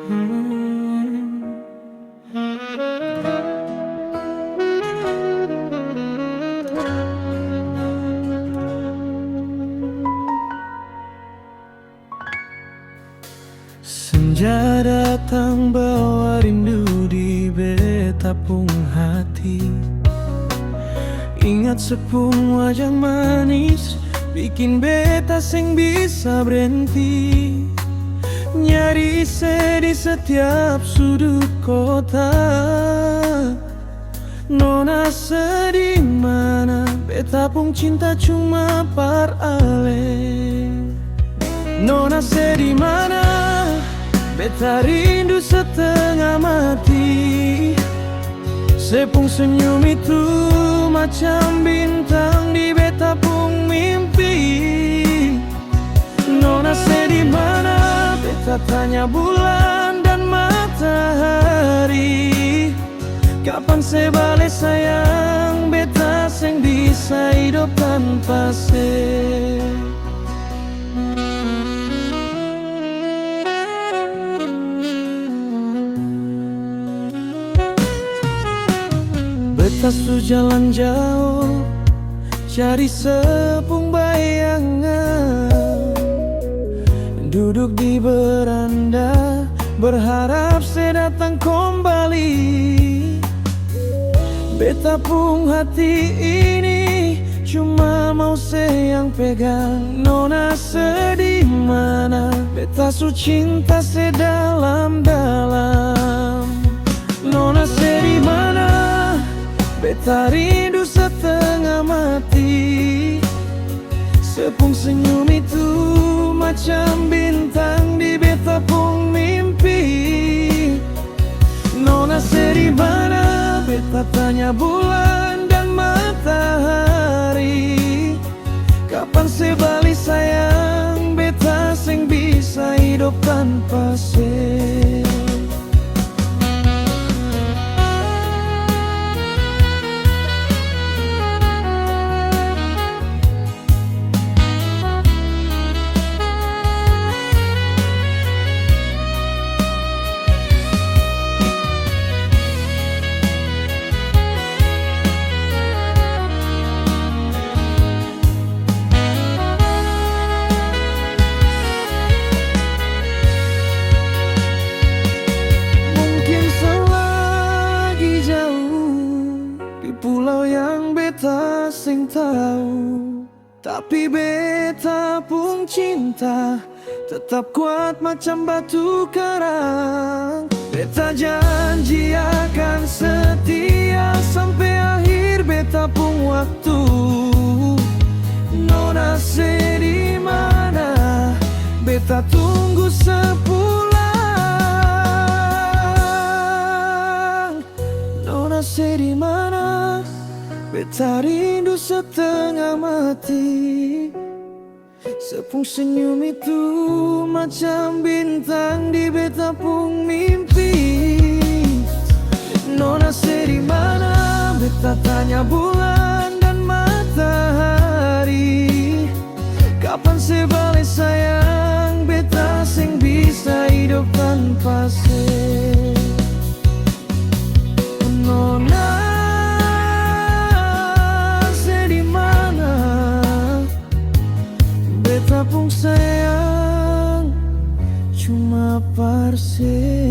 Senja datang bawa rindu di betapung hati. Ingat sepung wajah manis, bikin beta sing bisa berhenti. Nyari di setiap sudut kota. Nona sedih mana, beta pung cinta cuma par ale. Nona sedih mana, beta rindu setengah mati. Sepung senyum itu macam bintang di beta pung mimpi. Nona sedih mana, beta tanya bulan dan matahari. Kapan se bale sayang, beta seng bisa hidup tanpa se. Beta su jalan jauh, cari sepung bayangan. Duduk di beranda, berharap saya datang kembali. Beta pung hati ini cuma mau saya yang pegang. Nona sedih mana, beta su cinta sedalam-dalam. Nona sedih mana, beta rindu setengah mati. Sepung senyum itu macam bintang di beta pung mimpi. Nona sedih mana, beta tanya bulan dan matahari. Kapan se bali sayang, beta seng bisa hidup tanpa se. Pulau yang beta sing tahu, tapi beta pung cinta tetap kuat macam batu karang. Beta janji akan setia sampai akhir beta pung waktu. Nona sedih mana, beta tunggu sepulang. Nona sedih mana, beta rindu setengah mati. Sepung senyum itu macam bintang di beta pung mimpi. Nona sedih mana, beta tanya bulan dan matahari. Kapan se bale sayang, beta seng bisa hidup tanpa se. Nona sedih mana, beta pung sayang cuma parse.